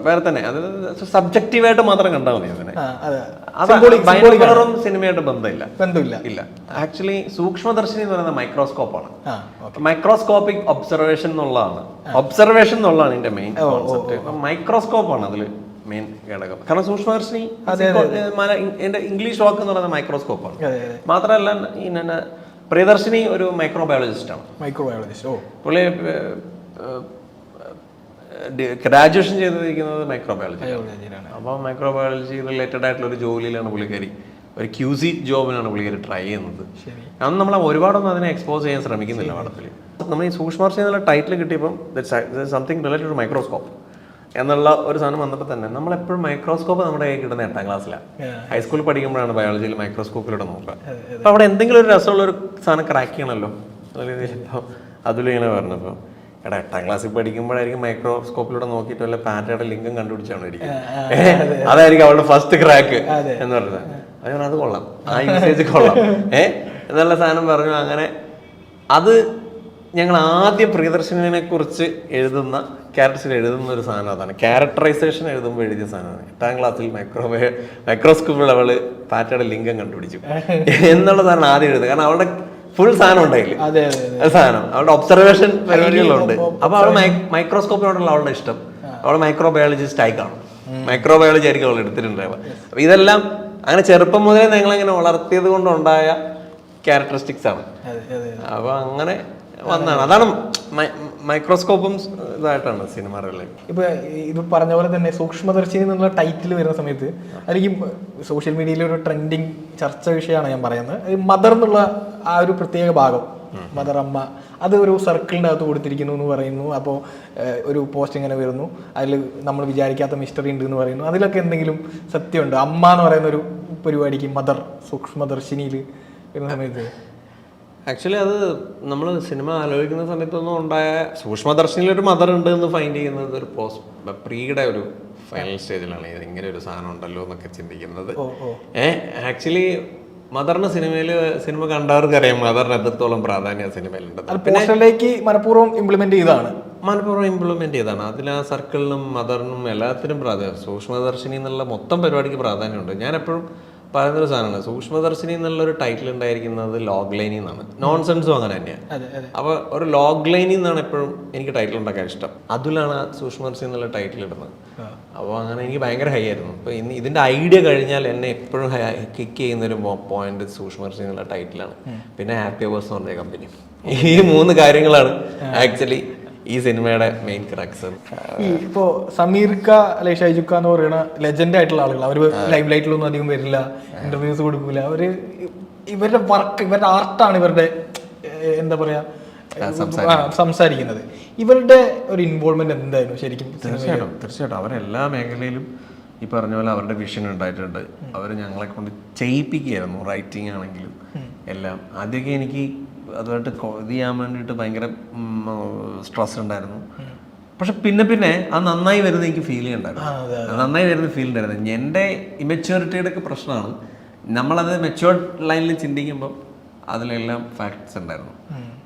വേറെ തന്നെ അത് സബ്ജക്റ്റീവായിട്ട് മാത്രം കണ്ടാൽ മതി അതിനെ. അതെ ബൈനോക്കുലറും സിനിമയായിട്ട് ബന്ധമില്ല. ഇല്ല. ആക്ച്വലി സൂക്ഷ്മദർശിനി എന്ന് പറയുന്നത് മൈക്രോസ്കോപ്പാണ്. മൈക്രോസ്കോപ്പിക് ഒബ്സർവേഷൻ എന്നുള്ളതാണ് ഇതിന്റെ മെയിൻ കോൺസെപ്റ്റ്. മൈക്രോസ്കോപ്പാണ് അതിൽ മെയിൻ ഘടകം. കാരണം സൂക്ഷ്മദർശിനി എന്റെ ഇംഗ്ലീഷ് വാക്ക് എന്ന് പറയുന്നത് മൈക്രോസ്കോപ്പാണ്. മാത്രമല്ല ഈ പ്രിയദർശിനി ഒരു മൈക്രോബയോളജിസ്റ്റ് ആണ്. പുള്ളി ഗ്രാജുവേഷൻ ചെയ്തിരിക്കുന്നത് മൈക്രോബയോളജി. അപ്പോൾ മൈക്രോബയോളജി റിലേറ്റഡ് ആയിട്ടുള്ള ഒരു ജോലിയിലാണ് പുള്ളിക്കാരി, ഒരു QC ജോബിനാണ് പുള്ളിക്കാരി ട്രൈ ചെയ്യുന്നത്. അന്ന് നമ്മൾ ഒരുപാടൊന്നും അതിനെ എക്സ്പോസ് ചെയ്യാൻ ശ്രമിക്കുന്നില്ല പാഠത്തിൽ. നമ്മൾ ഈ സൂക്ഷ്മദർശിനി എന്നുള്ള ടൈറ്റിൽ കിട്ടിയപ്പം സംതിങ് റിലേറ്റഡ് ടു മൈക്രോസ്കോപ്പ് എന്നുള്ള ഒരു സാധനം വന്നപ്പോൾ തന്നെ നമ്മളെപ്പോഴും മൈക്രോസ്കോപ്പ് നമ്മുടെ കയ്യിൽ കിട്ടുന്ന 8ാം ക്ലാസ്സിലാണ്. ഹൈസ്കൂളിൽ പഠിക്കുമ്പോഴാണ് ബയോളജിയിൽ മൈക്രോസ്കോപ്പിലൂടെ നോക്കുക. അപ്പോൾ അവിടെ എന്തെങ്കിലും ഒരു രസമുള്ള ഒരു സാധനം ക്രാക്ക് ചെയ്യണമല്ലോ. ഇപ്പോൾ അതിലിങ്ങനെ പറഞ്ഞപ്പോൾ 8ാം ക്ലാസ്സിൽ പഠിക്കുമ്പോഴായിരിക്കും മൈക്രോസ്കോപ്പിലൂടെ നോക്കിയിട്ട് വല്ല പാറ്റയുടെ ലിംഗം കണ്ടുപിടിച്ചാണ് അതായിരിക്കും അവളുടെ ഫസ്റ്റ് ക്രാക്ക് എന്ന് പറഞ്ഞത്. അത് കൊള്ളാം, ആ യൂസേജ് കൊള്ളാം എന്നുള്ള സാധനം പറഞ്ഞു. അങ്ങനെ അത് ഞങ്ങൾ ആദ്യം പ്രിയദർശിനിനെ കുറിച്ച് എഴുതുന്ന ക്യാരക്ടേഴ്സിൽ എഴുതുന്ന ഒരു സാധനം അതാണ്. ക്യാരക്ടറൈസേഷൻ എഴുതുമ്പോൾ എഴുതിയ സാധനമാണ്. 8ാം ക്ലാസ്സിൽ മൈക്രോസ്കോപ്പിൽ അവള് പാറ്റയുടെ ലിംഗം കണ്ടുപിടിച്ചു എന്നുള്ള സാധനം ആദ്യം എഴുതുന്നത്. കാരണം അവളുടെ ഫുൾ സാധനം ഉണ്ടായില്ല, സാധനം അവളുടെ ഒബ്സർവേഷൻ പരിപാടികളുണ്ട്. അപ്പൊ അവൾ മൈക്രോസ്കോപ്പിനോടുള്ള അവളുടെ ഇഷ്ടം, അവൾ മൈക്രോബയോളജിസ്റ്റ് ആയി കാണും. മൈക്രോബയോളജി ആയിരിക്കും അവൾ എടുത്തിട്ടുണ്ടാവുക. അപ്പൊ ഇതെല്ലാം അങ്ങനെ ചെറുപ്പം മുതലേ ഞങ്ങളങ്ങനെ വളർത്തിയത് കൊണ്ടുണ്ടായ ക്യാരക്ടറിസ്റ്റിക്സ് ആണ്. അപ്പൊ അങ്ങനെ വന്നാണ്. അതാണ് മൈക്രോസ്കോപ്പും ഇതായിട്ടാണ് സിനിമ റിലേറ്റ്. ഇപ്പൊ പറഞ്ഞ പോലെ തന്നെ സൂക്ഷ്മദർശിനി എന്നുള്ള ടൈറ്റിൽ വരുന്ന സമയത്ത് അല്ലെങ്കിൽ സോഷ്യൽ മീഡിയയിലെ ഒരു ട്രെൻഡിങ് ചർച്ച വിഷയമാണ് ഞാൻ പറയുന്നത്. മദർ എന്നുള്ള ആ ഒരു പ്രത്യേക ഭാഗം, മദർ അമ്മ, അത് ഒരു സർക്കിളിൻ്റെ അകത്ത് കൊടുത്തിരിക്കുന്നു എന്ന് പറയുന്നു. അപ്പോൾ ഒരു പോസ്റ്റ് ഇങ്ങനെ വരുന്നു, അതിൽ നമ്മൾ വിചാരിക്കാത്ത മിസ്റ്ററി ഉണ്ട് എന്ന് പറയുന്നു. അതിലൊക്കെ എന്തെങ്കിലും സത്യമുണ്ട്? അമ്മ എന്ന് പറയുന്ന ഒരു പരിപാടിക്ക് മദർ സൂക്ഷ്മദർശിനിയിൽ വരുന്ന സമയത്ത് ആക്ച്വലി അത് നമ്മൾ സിനിമ ആലോചിക്കുന്ന സമയത്തൊന്നും ഉണ്ടായ സൂക്ഷ്മദർശനിലൊരു മദർ ഉണ്ട് എന്ന് ഫൈൻഡ് ചെയ്യുന്നത് ഒരു പ്രീയുടെ ഒരു ഫൈനൽ സ്റ്റേജിലാണ്. ഇത് ഇങ്ങനെ ഒരു സാധനം ഉണ്ടല്ലോ എന്നൊക്കെ ചിന്തിക്കുന്നത്. ആക്ച്വലി മദറിന് സിനിമ കണ്ടവർക്ക് അറിയാം മദറിന് എത്രത്തോളം പ്രാധാന്യം സിനിമയിലുണ്ട്. മനഃപൂർവ്വം ഇംപ്ലിമെന്റ് ചെയ്താണ്. അതിൽ ആ സർക്കിളിനും മദറിനും എല്ലാത്തിനും പ്രാധാന്യം. സൂക്ഷ്മദർശിനി എന്നുള്ള മൊത്തം പരിപാടിക്ക് പ്രാധാന്യമുണ്ട്. ഞാൻ എപ്പോഴും പറയുന്നൊരു സാധനമാണ്, സൂക്ഷ്മദർശിനി എന്നുള്ളൊരു ടൈറ്റിൽ ഉണ്ടായിരിക്കുന്നത് ലോഗ് ലൈനിൽ നിന്നാണ്. നോൺസെൻസും അങ്ങനെ തന്നെയാണ്. അപ്പോൾ ഒരു ലോഗ് ലൈനിൽ നിന്നാണ് എപ്പോഴും എനിക്ക് ടൈറ്റിൽ ഉണ്ടാക്കാൻ ഇഷ്ടം. അതിലാണ് സൂക്ഷ്മദർശിനി എന്നുള്ള ടൈറ്റിൽ ഇടുന്നത്. അപ്പോൾ അങ്ങനെ എനിക്ക് ഭയങ്കര ഹൈ ആയിരുന്നു. അപ്പോൾ ഇതിൻ്റെ ഐഡിയ കഴിഞ്ഞാൽ എന്നെ എപ്പോഴും കിക്ക് ചെയ്യുന്നൊരു പോയിന്റ് സൂക്ഷ്മദർശിനി എന്നുള്ള ടൈറ്റിലാണ്. പിന്നെ ഹാപ്പി അവേഴ്സ് എന്ന് പറഞ്ഞ കമ്പനി. ഈ 3 കാര്യങ്ങളാണ് ആക്ച്വലി ഈ സിനിമയുടെ മെയിൻ ക്രാക്സ്. ഇപ്പോ സമീർക്ക അല്ലെ ഷൈജുക്ക എന്ന് പറയുന്ന ലെജൻഡ് ആയിട്ടുള്ള ആളുകൾ, അവർ ലൈവ് ലൈറ്റിലൊന്നും അധികം വരില്ല, ഇന്റർവ്യൂസ് കൊടുക്കൂല. അവര് ഇവരുടെ വർക്ക്, ഇവരുടെ ആർട്ടാണ് ഇവരുടെ എന്താ പറയാ സംസാരിക്കുന്നത്. ഇവരുടെ ഒരു ഇൻവോൾവ്മെന്റ് എന്തായിരുന്നു ശരിക്കും? തീർച്ചയായിട്ടും അവരെല്ലാ മേഖലയിലും ഈ പറഞ്ഞ പോലെ അവരുടെ വിഷൻ ഉണ്ടായിട്ടുണ്ട്. അവർ ഞങ്ങളെ കൊണ്ട് ചെയ്യിപ്പിക്കുകയായിരുന്നു. റൈറ്റിംഗ് ആണെങ്കിലും എല്ലാം. ആദ്യമൊക്കെ എനിക്ക് അതുമായിട്ട് ഇത് ചെയ്യാൻ വേണ്ടിയിട്ട് ഭയങ്കര സ്ട്രെസ് ഉണ്ടായിരുന്നു. പക്ഷെ പിന്നെ അത് നന്നായി വരുന്നത് എനിക്ക് ഫീൽ ചെയ്യുന്നുണ്ടായിരുന്നു. എൻ്റെ ഇമെച്യൂരിറ്റിയുടെ ഒക്കെ പ്രശ്നമാണ്. നമ്മളത് മെച്യൂർഡ് ലൈനിൽ ചിന്തിക്കുമ്പോൾ അതിലെല്ലാം ഫാക്ട്സ് ഉണ്ടായിരുന്നു.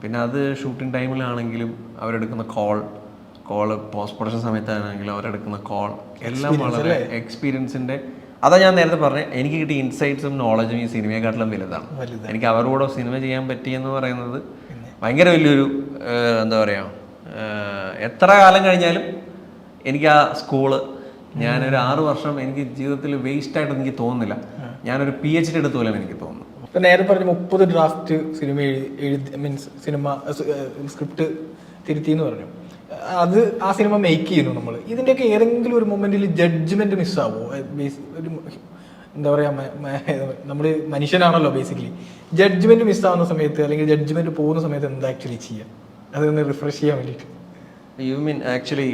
പിന്നെ അത് ഷൂട്ടിംഗ് ടൈമിലാണെങ്കിലും അവരെടുക്കുന്ന കോള് പോസ്റ്റ് പ്രൊഡക്ഷൻ സമയത്താണെങ്കിലും അവരെടുക്കുന്ന കോൾ എല്ലാം വളരെ എക്സ്പീരിയൻസിൻ്റെ. അതാ ഞാൻ നേരത്തെ പറഞ്ഞത്, എനിക്ക് കിട്ടിയ ഇൻസൈറ്റ്സും നോളജും ഈ സിനിമയെക്കാട്ടിലും വലുതാണ്. എനിക്ക് അവരോട് സിനിമ ചെയ്യാൻ പറ്റിയെന്ന് പറയുന്നത് ഭയങ്കര വലിയൊരു എന്താ പറയുക, എത്ര കാലം കഴിഞ്ഞാലും എനിക്ക് ആ സ്കൂള്, ഞാനൊരു 6 വർഷം എനിക്ക് ജീവിതത്തിൽ വേസ്റ്റ് ആയിട്ട് എനിക്ക് തോന്നുന്നില്ല. ഞാനൊരു PhD എടുത്ത പോലെ എനിക്ക് തോന്നുന്നു. നേരെ പറഞ്ഞ 30 ഡ്രാഫ്റ്റ് സിനിമ എഴുതി, മീൻസ് സിനിമ സ്ക്രിപ്റ്റ് തിരുത്തി എന്ന് പറഞ്ഞു. അത് ആ സിനിമ മേക്ക് ചെയ്യുന്നു നമ്മൾ. ഇതിൻ്റെയൊക്കെ ഏതെങ്കിലും ഒരു മൊമെന്റിൽ ജഡ്ജ്മെന്റ് മിസ്സാവോ? എന്താ പറയാ, നമ്മൾ മനുഷ്യനാണല്ലോ ബേസിക്കലി. ജഡ്ജ്മെന്റ് മിസ്സാവുന്ന സമയത്ത് അല്ലെങ്കിൽ ജഡ്ജ്മെന്റ് പോകുന്ന സമയത്ത് എന്താ ആക്ച്വലി ചെയ്യുക? അതൊന്ന് റിഫ്രഷ് ചെയ്യാൻ വേണ്ടിയിട്ട്. യു മീൻ ആക്ച്വലി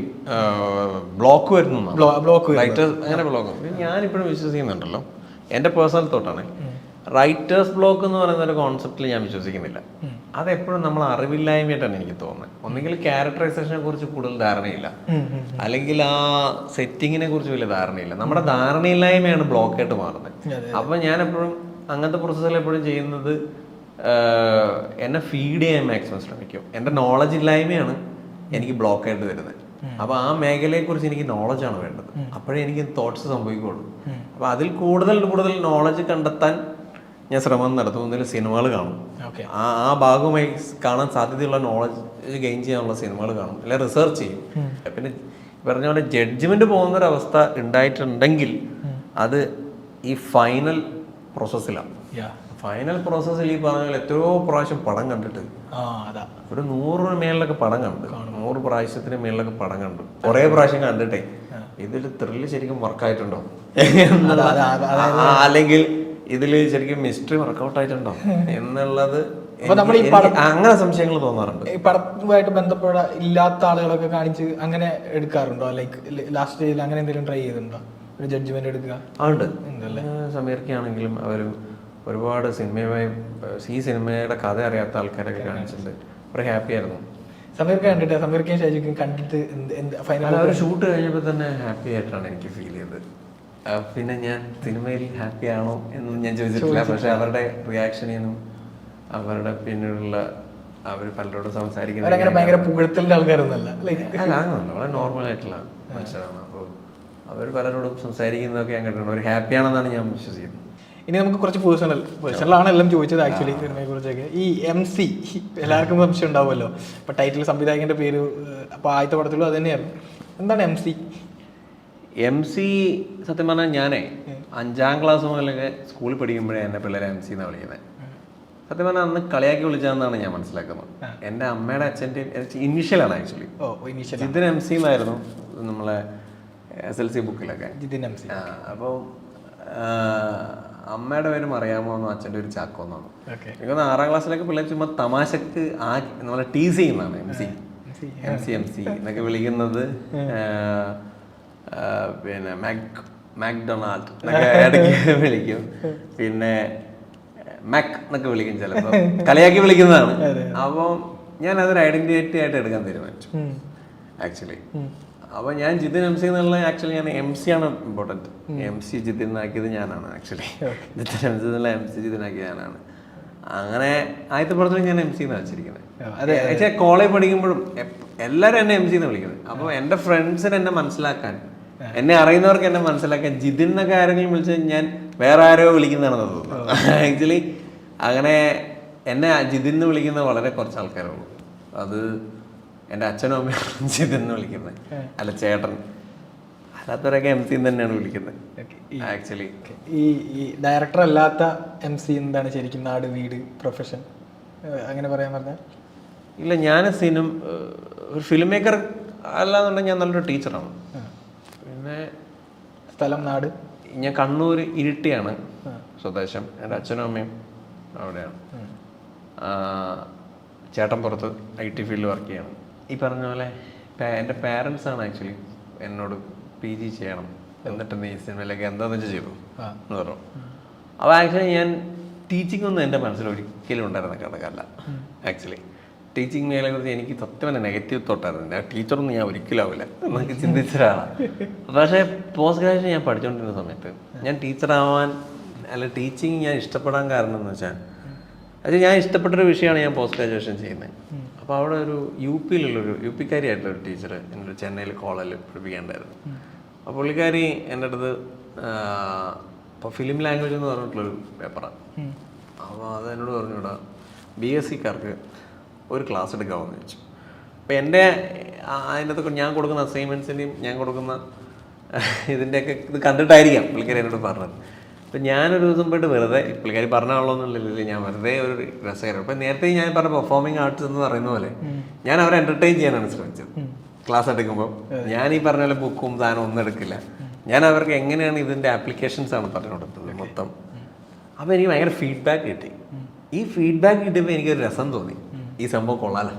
ബ്ലോക്ക് വരുന്നു? അങ്ങനെ ബ്ലോക്ക് ഞാനിപ്പോഴും വിശ്വസിക്കുന്നുണ്ടല്ലോ. എൻ്റെ പേഴ്സണൽ തോട്ടാണ്, റൈറ്റേഴ്സ് ബ്ലോക്ക് എന്ന് പറയുന്ന ഒരു കോൺസെപ്റ്റിൽ ഞാൻ വിശ്വസിക്കുന്നില്ല. അതെപ്പോഴും നമ്മൾ അറിവില്ലായ്മയായിട്ടാണ് എനിക്ക് തോന്നുന്നത്. ഒന്നെങ്കിൽ ക്യാരക്ടറൈസേഷനെ കുറിച്ച് കൂടുതൽ ധാരണയില്ല, അല്ലെങ്കിൽ ആ സെറ്റിങ്ങിനെ കുറിച്ച് വലിയ ധാരണയില്ല. നമ്മുടെ ധാരണയില്ലായ്മയാണ് ബ്ലോക്കായിട്ട് മാറുന്നത്. അപ്പം ഞാൻ എപ്പോഴും അങ്ങനത്തെ പ്രോസസ്സിൽ എപ്പോഴും ചെയ്യുന്നത് എന്നെ ഫീഡ് ചെയ്യാൻ മാക്സിമം ശ്രമിക്കും. എൻ്റെ നോളജ് ഇല്ലായ്മയാണ് എനിക്ക് ബ്ലോക്കായിട്ട് വരുന്നത്. അപ്പോൾ ആ മേഖലയെക്കുറിച്ച് എനിക്ക് നോളജാണ് വേണ്ടത്. അപ്പോഴേ എനിക്ക് തോട്ട്സ് സംഭവിക്കുള്ളൂ. അപ്പോൾ അതിൽ കൂടുതൽ നോളജ് കണ്ടെത്താൻ ഞാൻ ശ്രമം നടത്തും. ഒന്നിൽ സിനിമകൾ കാണും, ആ ഭാഗമായി കാണാൻ സാധ്യതയുള്ള നോളജ് ഗെയിൻ ചെയ്യാനുള്ള സിനിമകൾ കാണും, അല്ലെങ്കിൽ റിസർച്ച് ചെയ്യും. പിന്നെ പറഞ്ഞ പോലെ ജഡ്ജ്മെന്റ് പോകുന്നൊരവസ്ഥ ഉണ്ടായിട്ടുണ്ടെങ്കിൽ അത് ഈ ഫൈനൽ പ്രോസസ്സിലാണ്. ഫൈനൽ പ്രോസസ്സിൽ ഈ പറഞ്ഞ പോലെ എത്രയോ പ്രാവശ്യം പടം കണ്ടിട്ട് ഒരു 100 മേളിലൊക്കെ പടം കണ്ടു, 100 പ്രാവശ്യത്തിന് മേളിലൊക്കെ പടം കണ്ടു, കുറേ പ്രാവശ്യം കണ്ടിട്ടേ ഇതിൽ ത്രില്ല് ശരിക്കും വർക്കായിട്ടുണ്ടോ അല്ലെങ്കിൽ ഇതിൽ ശരിക്കും മിസ്റ്ററി വർക്കൗട്ട് ആയിട്ടുണ്ടോ എന്നുള്ളത് അങ്ങനെ സംശയങ്ങൾ തോന്നാറുണ്ട്. ഈ പടവുമായിട്ട് ബന്ധപ്പെട്ട ഇല്ലാത്ത ആളുകളൊക്കെ കാണിച്ച് അങ്ങനെ എടുക്കാറുണ്ടോ? ലൈക്ക് ലാസ്റ്റ് സ്റ്റേജിൽ അങ്ങനെ എന്തെങ്കിലും ട്രൈ ചെയ്തിട്ടുണ്ടോ ഒരു ജഡ്ജ്മെന്റ് എടുക്കുക? ഉണ്ട്. സമീർക്കാണെങ്കിലും അവർ ഒരുപാട് സിനിമയുമായി ഈ സിനിമയുടെ കഥ അറിയാത്ത ആൾക്കാരൊക്കെ കാണിച്ചിട്ടുണ്ട്. അവർ ഹാപ്പി ആയിരുന്നു. സമീർക്ക് കണ്ടിട്ട് സമീർക്കും ഷാജിക്കും കണ്ടിട്ട് അവർ ഷൂട്ട് കഴിഞ്ഞപ്പോൾ തന്നെ ഹാപ്പി ആയിട്ടാണ് എനിക്ക് ഫീൽ ചെയ്തത്. പിന്നെ ഞാൻ സിനിമയിൽ ഹാപ്പി ആണോ എന്ന് ഞാൻ ചോദിച്ചിട്ടില്ല. പക്ഷെ അവരുടെ റിയാക്ഷനും അവരുടെ പിന്നീടുള്ള അവർ പലരോടും സംസാരിക്കുന്നത് ഭയങ്കര പുകഴ്ത്തലിന്റെ ആൾക്കാരൊന്നല്ല, വളരെ നോർമൽ ആയിട്ടുള്ള മനുഷ്യരാണ്. അപ്പോൾ അവർ പലരോടും സംസാരിക്കുന്നതൊക്കെ ഞാൻ കണ്ടിട്ടുണ്ട്. അവർ ഹാപ്പിയാണെന്നാണ് ഞാൻ വിശ്വസിക്കുന്നത്. ഇനി നമുക്ക് കുറച്ച് പേഴ്സണലാണ് എല്ലാം ചോദിച്ചത് ആക്ച്വലി സിനിമയെ കുറിച്ചൊക്കെ. ഈ MC എല്ലാവർക്കും സംശയം ഉണ്ടാവുമല്ലോ. ഇപ്പൊ ടൈറ്റിൽ സംവിധായകന്റെ പേര് അപ്പൊ ആദ്യത്തെ പടത്തിലും അത് തന്നെയായിരുന്നു. എന്താണ് MC? സത്യം പറഞ്ഞാൽ ഞാനേ 5ാം ക്ലാസ് മുതലൊക്കെ സ്കൂളിൽ പഠിക്കുമ്പോഴേ എന്നെ പിള്ളേരെ MC എന്നാണ് വിളിക്കുന്നത്. സത്യം പറഞ്ഞാൽ അന്ന് കളിയാക്കി വിളിച്ചതെന്നാണ് ഞാൻ മനസ്സിലാക്കുന്നത്. എൻ്റെ അമ്മയുടെ അച്ഛൻ്റെ ഇനീഷ്യലാണ് ആക്ച്വലി. ജിതിൻ MC എന്നായിരുന്നു നമ്മളെ SLC ബുക്കിലൊക്കെ. അപ്പോൾ അമ്മയുടെ പേരും അറിയാമോ എന്നോ അച്ഛൻ്റെ ഒരു ചാക്കോ എന്നാണ്. എനിക്കൊന്ന് 6ാം ക്ലാസ്സിലൊക്കെ പിള്ളേർ ചുമ്മാ തമാശക്ക് നമ്മളെ ടീസ് ചെയ്യുന്നതാണ് MC എന്നൊക്കെ വിളിക്കുന്നത്. പിന്നെ മാക്ഡൊണാൾഡ് എന്നൊക്കെ ഇടയ്ക്ക് വിളിക്കും, പിന്നെ മാക് എന്നൊക്കെ വിളിക്കും, ചിലപ്പോൾ കളിയാക്കി വിളിക്കുന്നതാണ്. അപ്പം ഞാൻ അതൊരു ഐഡന്റിറ്റി ആയിട്ട് എടുക്കാൻ തീരുമാനിച്ചു ആക്ച്വലി. അപ്പോൾ ഞാൻ ജിതിൻ MC എന്നുള്ള ആക്ച്വലി ഞാൻ MC ആണ് ഇമ്പോർട്ടൻറ്റ്. MC ജിതിൻ ആക്കിയത് ഞാനാണ് ആക്ച്വലി. ജിതിൻ MC എന്നുള്ള MC ജിതിൻ ആക്കിയത് ഞാനാണ്. അങ്ങനെ ആദ്യത്തെ പടത്തിൽ ഞാൻ MC എന്നാണ് വെച്ചിരിക്കുന്നത്. പക്ഷേ കോളേജ് പഠിക്കുമ്പോഴും എല്ലാവരും എന്നെ MC എന്ന് വിളിക്കുന്നത്. അപ്പോൾ എൻ്റെ ഫ്രണ്ട്സിന് എന്നെ മനസ്സിലാക്കാൻ, എന്നെ അറിയുന്നവർക്ക് എന്നെ മനസ്സിലാക്കാൻ ജിതിൻ എന്നൊക്കെ ആരെങ്കിലും വിളിച്ചാൽ ഞാൻ വേറെ ആരോ വിളിക്കുന്നതാണെന്ന് തോന്നുന്നു ആക്ച്വലി. അങ്ങനെ എന്നെ ജിതിൻ എന്ന് വിളിക്കുന്ന വളരെ കുറച്ച് ആൾക്കാരുള്ളൂ. അത് എൻ്റെ അച്ഛനും അമ്മയും ജിതിൻ എന്ന് വിളിക്കുന്നത്, അല്ല ചേട്ടൻ. അല്ലാത്തവരൊക്കെ MC തന്നെയാണ് വിളിക്കുന്നത് ആക്ച്വലി. ഈ ഡയറക്ടർ അല്ലാത്ത MC എന്താണ് ശരിക്കും? നാട്, വീട്, പ്രൊഫഷൻ അങ്ങനെ പറയാൻ പറഞ്ഞാൽ? ഇല്ല, ഞാൻ ഒരു ഫിലിം മേക്കർ അല്ലാന്നുണ്ടെങ്കിൽ ഞാൻ നല്ലൊരു ടീച്ചറാണ്. പിന്നെ സ്ഥലം, നാട്? ഞാൻ കണ്ണൂർ ഇരിട്ടിയാണ് സ്വദേശം. എൻ്റെ അച്ഛനും അമ്മയും അവിടെയാണ്. ചേട്ടൻ പുറത്ത് IT ഫീൽഡിൽ വർക്ക് ചെയ്യണം. ഈ പറഞ്ഞ പോലെ എൻ്റെ പാരൻസാണ് ആക്ച്വലി എന്നോട് PG ചെയ്യണം, എന്നിട്ട് നീ സിനിമയിലേക്ക് എന്താണെന്ന് വെച്ചാൽ ചെയ്തു എന്ന് പറഞ്ഞു. അപ്പോൾ ആക്ച്വലി ഞാൻ ടീച്ചിങ് ഒന്നും എൻ്റെ മനസ്സിൽ ഒരിക്കലും ഉണ്ടായിരുന്ന കണക്കല്ല ആക്ച്വലി. ടീച്ചിങ് മേഖലയെ കുറിച്ച് എനിക്ക് സത്യം നെഗറ്റീവ് തോട്ടായിരുന്നു. ടീച്ചറൊന്നും ഞാൻ ഒരിക്കലും ആവില്ല എന്നൊക്കെ ചിന്തിച്ച ഒരാളാണ്. പക്ഷേ പോസ്റ്റ് ഗ്രാജുവേഷൻ ഞാൻ പഠിച്ചുകൊണ്ടിരുന്ന സമയത്ത് ഞാൻ ടീച്ചറാവാൻ, അല്ല ടീച്ചിങ് ഞാൻ ഇഷ്ടപ്പെടാൻ കാരണം എന്ന് വെച്ചാൽ അത് ഞാൻ ഇഷ്ടപ്പെട്ടൊരു വിഷയമാണ് ഞാൻ പോസ്റ്റ് ഗ്രാജുവേഷൻ ചെയ്യുന്നത്. അപ്പോൾ അവിടെ ഒരു യു പിക്കാരിയായിട്ടുള്ളൊരു ടീച്ചർ എന്നോട് ചെന്നൈയിൽ കോളേജിൽ പഠിപ്പിക്കേണ്ടായിരുന്നു. അപ്പോൾ പുള്ളിക്കാരി എൻ്റെ അടുത്ത് ഇപ്പോൾ ഫിലിം ലാംഗ്വേജ് എന്ന് പറഞ്ഞിട്ടുള്ളൊരു പേപ്പറാണ്. അപ്പോൾ അത് എന്നോട് പറഞ്ഞുകൂടാ BSc-ക്കാർക്ക് ഒരു ക്ലാസ് എടുക്കാമെന്ന് ചോദിച്ചു. അപ്പോൾ എൻ്റെ അതിനകത്ത് ഞാൻ കൊടുക്കുന്ന അസൈൻമെൻറ്റ്സിൻ്റെയും ഞാൻ കൊടുക്കുന്ന ഇതിൻ്റെയൊക്കെ ഇത് കണ്ടിട്ടായിരിക്കാം പുള്ളിക്കാരി എന്നോട് പറഞ്ഞത്. അപ്പം ഞാനൊരു ദിവസം പോയിട്ട് വെറുതെ പുള്ളിക്കാരി പറഞ്ഞാളൊന്നുമില്ല, ഞാൻ വെറുതെ ഒരു രസകരം. അപ്പം നേരത്തെ ഞാൻ പറഞ്ഞ പെർഫോമിംഗ് ആർട്സ് എന്ന് പറയുന്ന പോലെ ഞാൻ അവരെ എൻ്റർടൈൻ ചെയ്യാനാണ് ശ്രമിച്ചത്. ക്ലാസ് എടുക്കുമ്പോൾ ഞാൻ ഈ പറഞ്ഞ പോലെ ബുക്കും സാധനം ഒന്നും എടുക്കില്ല. ഞാൻ അവർക്ക് എങ്ങനെയാണ് ഇതിൻ്റെ ആപ്ലിക്കേഷൻസ് ആണ് പറഞ്ഞു കൊടുത്തത് മൊത്തം. അപ്പോൾ എനിക്ക് ഭയങ്കര ഫീഡ്ബാക്ക് കിട്ടി. ഈ ഫീഡ്ബാക്ക് കിട്ടിയപ്പോൾ എനിക്കൊരു രസം തോന്നി, ഈ സംഭവം കൊള്ളാലോ.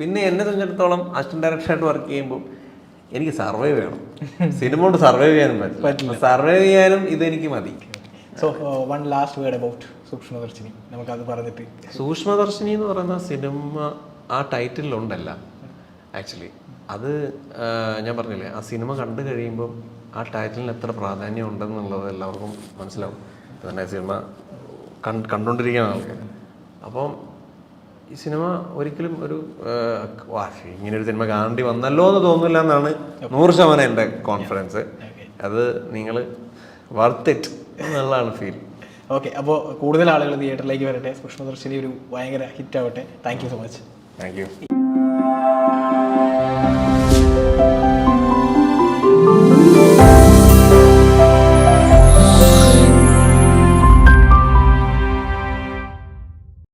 പിന്നെ എന്നെ സംബന്ധിച്ചിടത്തോളം അസിസ്റ്റന്റ് ഡയറക്ടറായിട്ട് വർക്ക് ചെയ്യുമ്പോൾ എനിക്ക് സർവൈവ് ചെയ്യണം. സിനിമ കൊണ്ട് സർവൈവ് ചെയ്യാനും പറ്റില്ല. സർവൈവ് ചെയ്യാനും ഇതെനിക്ക് മതി. So one last word about സൂക്ഷ്മദർശിനി, നമുക്കത് പറഞ്ഞിട്ട്. സൂക്ഷ്മദർശിനി എന്ന് പറയുന്ന സിനിമ ആ ടൈറ്റിലുണ്ടല്ല ആക്ച്വലി. അത് ഞാൻ പറഞ്ഞില്ലേ, ആ സിനിമ കണ്ടു കഴിയുമ്പോൾ ആ ടൈറ്റിലിന് എത്ര പ്രാധാന്യം ഉണ്ടെന്നുള്ളത് എല്ലാവർക്കും മനസ്സിലാവും. തന്നെ സിനിമ കണ്ടുകൊണ്ടിരിക്കുന്ന ആൾക്കാർ. അപ്പം ഈ സിനിമ ഒരിക്കലും ഒരു ഇങ്ങനെ ഒരു സിനിമ കാണേണ്ടി വന്നല്ലോ എന്ന് തോന്നില്ല എന്നാണ് 100% എൻ്റെ കോൺഫിഡൻസ്. അത് നിങ്ങൾ വർത്ത് ഇറ്റ് എന്നുള്ളതാണ് ഫീൽ. ഓക്കെ, അപ്പോൾ കൂടുതൽ ആളുകൾ തിയേറ്ററിലേക്ക് വരട്ടെ, സൂക്ഷ്മദർശിനി ഒരു ഭയങ്കര ഹിറ്റ് ആവട്ടെ. Thank you so much. Thank you.